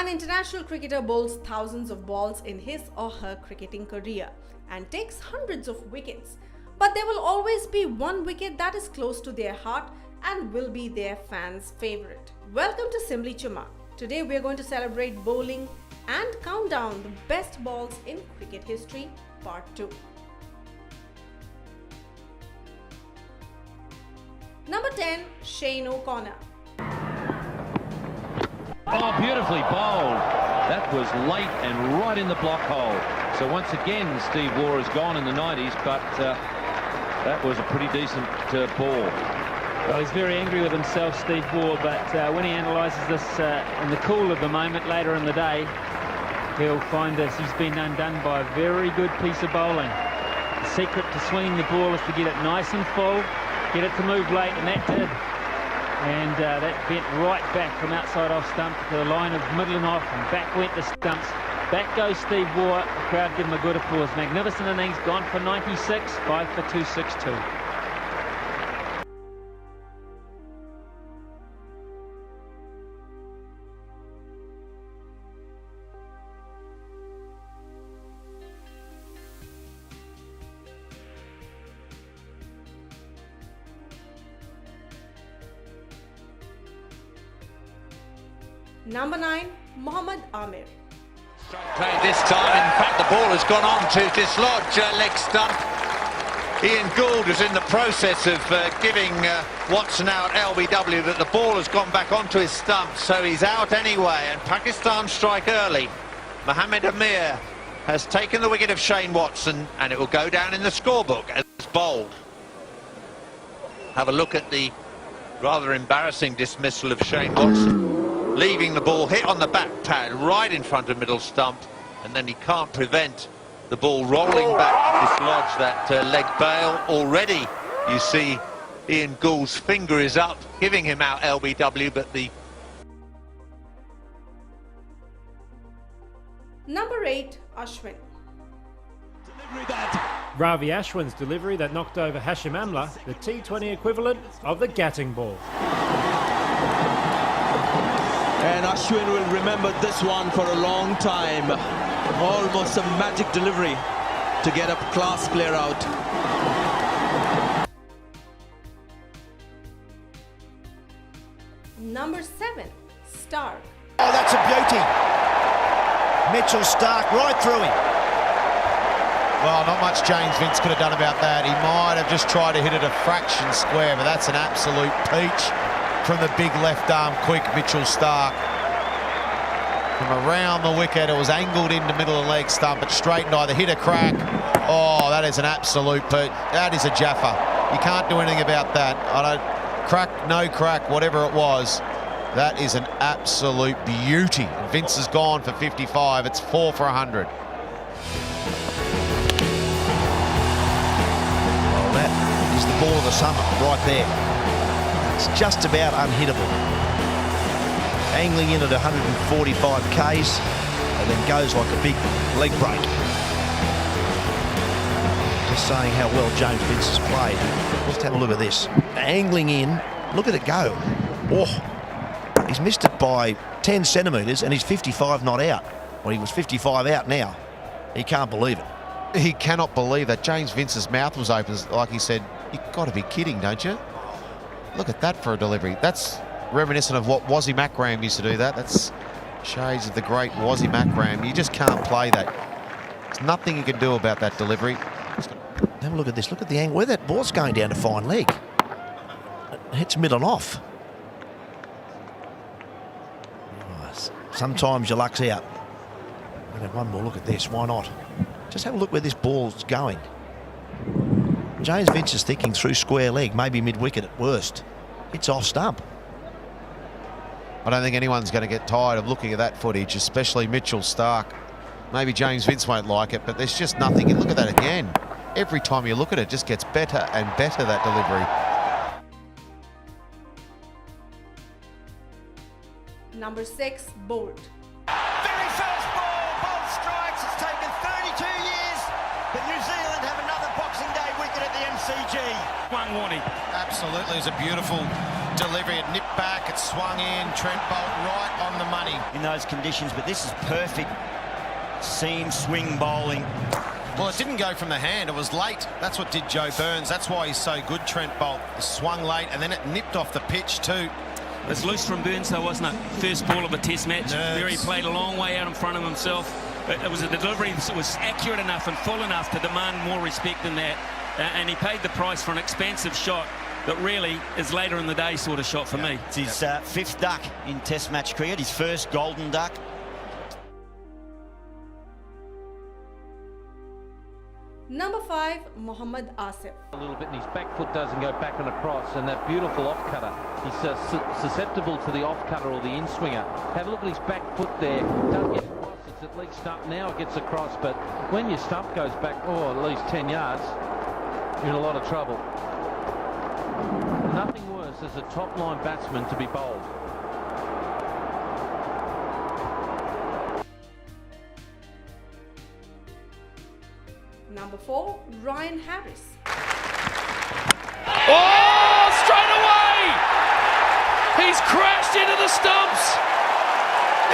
An international cricketer bowls thousands of balls in his or her cricketing career and takes hundreds of wickets. But there will always be one wicket that is close to their heart and will be their fans' favorite. Welcome to Simli Chuma. Today we are going to celebrate bowling and count down the best balls in cricket history, part 2. Number 10, Shane O'Connor. Oh, beautifully bowled. That was late and right in the block hole. So once again, Steve Waugh has gone in the 90s, but that was a pretty decent ball. Well, he's very angry with himself, Steve Waugh, but when he analyses this in the cool of the moment later in the day, he'll find that he's been undone by a very good piece of bowling. The secret to swinging the ball is to get it nice and full, get it to move late, and that did. And that bent right back from outside off stump to the line of middle and off, and back went the stumps. Back goes Steve Waugh. The crowd give him a good applause. Magnificent innings, gone for 96, 5 for 262. Number 9, Mohammad Amir. Play this time. In fact, the ball has gone on to dislodge leg stump. Ian Gould is in the process of giving Watson out LBW, but the ball has gone back onto his stump, so he's out anyway. And Pakistan strike early. Mohammad Amir has taken the wicket of Shane Watson, and it will go down in the scorebook as bowled. Have a look at the rather embarrassing dismissal of Shane Watson. Leaving the ball hit on the back pad right in front of middle stump, and then he can't prevent the ball rolling back to dislodge that leg bail. Already you see Ian Gould's finger is up, giving him out LBW, but the... Number 8, Ashwin. Ravi Ashwin's delivery that knocked over Hashim Amla, the T20 equivalent of the Gatting ball. And Ashwin will remember this one for a long time. Almost a magic delivery to get a class player out. Number 7, Stark. Oh, that's a beauty. Mitchell Stark right through him. Well, not much James Vince could have done about that. He might have just tried to hit it a fraction square, but that's an absolute peach from the big left arm quick Mitchell Stark. From around the wicket, it was angled into middle of the leg stump, but straightened either hit a crack. Oh, that is an absolute peach. That is a Jaffa. You can't do anything about that. I don't, crack, no crack, whatever it was. That is an absolute beauty. Vince has gone for 55. It's 4 for 100. Well, that is the ball of the summer right there. It's just about unhittable. Angling in at 145 Ks and then goes like a big leg break. Just saying how well James Vince has played. Just have a look at this. Angling in, look at it go. Oh, he's missed it by 10 centimetres and he's 55 not out. Well, he was 55 out now. He can't believe it. He cannot believe that. James Vince's mouth was open, like he said, you've got to be kidding, don't you? Look at that for a delivery. That's reminiscent of what Wazzy Macram used to do. That's shades of the great Wazzy Macram. You just can't play that. There's nothing you can do about that delivery. Have a look at this. Look at the angle where that ball's going down to fine leg. It hits middle off. Oh, sometimes your luck's out. I'll have one more look at this. Why not? Just have a look where this ball's going. James Vince is thinking through square leg, maybe mid-wicket at worst. It's off stump. I don't think anyone's going to get tired of looking at that footage, especially Mitchell Stark. Maybe James Vince won't like it, but there's just nothing. And look at that again. Every time you look at it, it just gets better and better, that delivery. Number 6, Bolt. Very first ball, Bolt strikes. It's taken 32 years, but New Zealand have another Boxing Day wicket at the MCG. One warning. Absolutely, it's a beautiful delivery. It nipped back, it swung in. Trent Boult right on the money. In those conditions, but this is perfect seam swing bowling. Well, it didn't go from the hand, it was late. That's what did Joe Burns. That's why he's so good, Trent Boult. It swung late and then it nipped off the pitch too. It was loose from Burns though, wasn't it? First ball of a test match. Mary played a long way out in front of himself. But it was a delivery that was accurate enough and full enough to demand more respect than that. And he paid the price for an expansive shot that really is later in the day sort of shot for me. It's his fifth duck in test match cricket, his first golden duck. Number 5, Mohammad Asif. A little bit, and his back foot doesn't go back and across, and that beautiful off-cutter. He's susceptible to the off-cutter or the in-swinger. Have a look at his back foot there. Doesn't get across, it's at least stump. Now it gets across, but when your stump goes back, at least 10 yards, you're in a lot of trouble. Nothing worse as a top-line batsman to be bowled. Number 4, Ryan Harris. Oh, straight away! He's crashed into the stumps.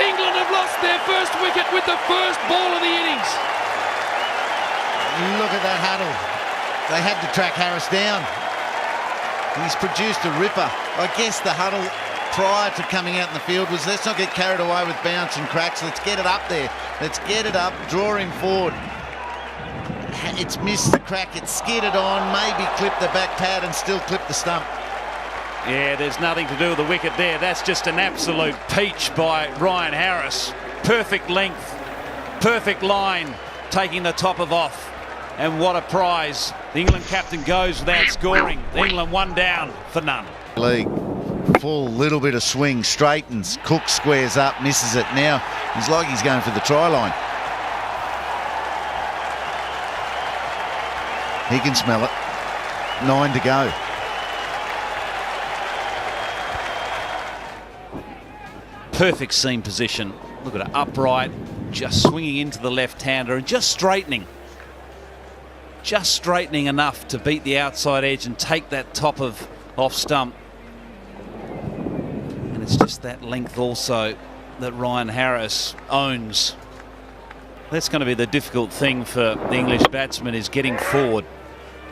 England have lost their first wicket with the first ball of the innings. Look at that huddle. They had to track Harris down. He's produced a ripper. I guess the huddle prior to coming out in the field was, let's not get carried away with bounce and cracks. Let's get it up there. Let's get it up, draw him forward. It's missed the crack, it's skidded on, maybe clipped the back pad and still clipped the stump. Yeah, there's nothing to do with the wicket there. That's just an absolute peach by Ryan Harris. Perfect length, perfect line, taking the top of off. And what a prize. The England captain goes without scoring. England one down for none. League, full little bit of swing, straightens, Cook squares up, misses it. Now he's like he's going for the try line. He can smell it. 9 to go. Perfect seam position. Look at it, upright, just swinging into the left-hander and just straightening. Just straightening enough to beat the outside edge and take that top of off stump. And it's just that length also that Ryan Harris owns. That's going to be the difficult thing for the English batsman, is getting forward,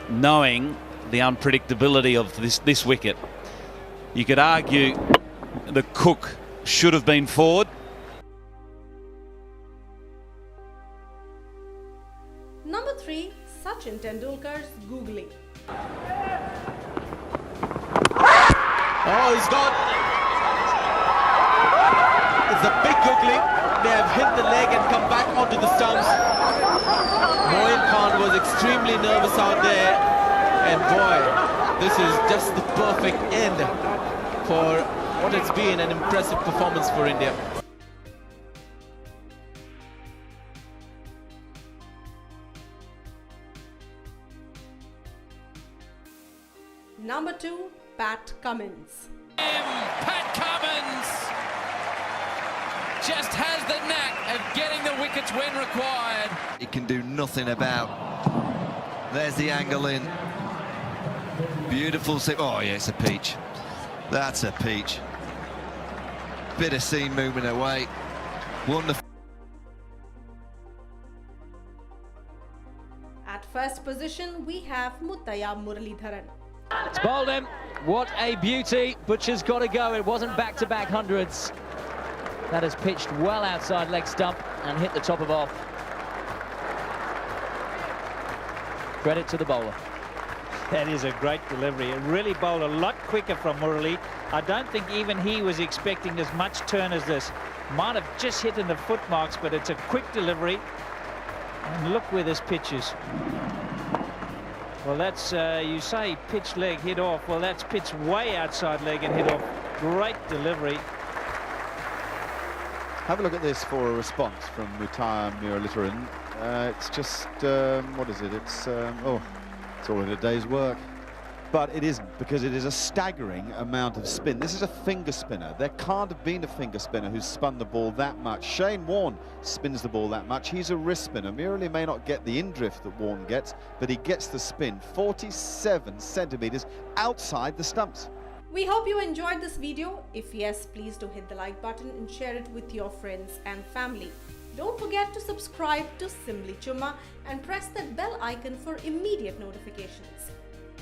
knowing the unpredictability of this wicket. You could argue that Cook should have been forward. Number 3, Sachin Tendulkar's googly. Oh, he's gone. It's a big googly. They have hit the leg and come back onto the stumps. Moin Khan was extremely nervous out there, and boy, this is just the perfect end for what has been an impressive performance for India. Number 2, Pat Cummins. Pat Cummins just has the knack of getting the wickets when required. He can do nothing about. There's the angle in. Beautiful seam. Oh yeah, it's a peach. That's a peach. Bit of seam movement away. Wonderful. At first position, we have Muthaiya Muralidharan. It's bowled him. What a beauty. Butcher's got to go. It wasn't back-to-back hundreds. That has pitched well outside leg stump and hit the top of off. Credit to the bowler. That is a great delivery. It really bowled a lot quicker from Murali. I don't think even he was expecting as much turn as this. Might have just hit in the foot marks, but it's a quick delivery. And look where this pitches. Well, that's, you say pitch leg hit off. Well, that's pitched way outside leg and hit off. Great delivery. Have a look at this for a response from Muthaiya Muralidharan. It's just, what is it? It's all in a day's work. But it is, because it is a staggering amount of spin. This is a finger spinner. There can't have been a finger spinner who's spun the ball that much. Shane Warne spins the ball that much. He's a wrist spinner. Murali may not get the in-drift that Warne gets, but he gets the spin. 47 centimetres outside the stumps. We hope you enjoyed this video. If yes, please do hit the like button and share it with your friends and family. Don't forget to subscribe to Simply Chumma and press that bell icon for immediate notifications.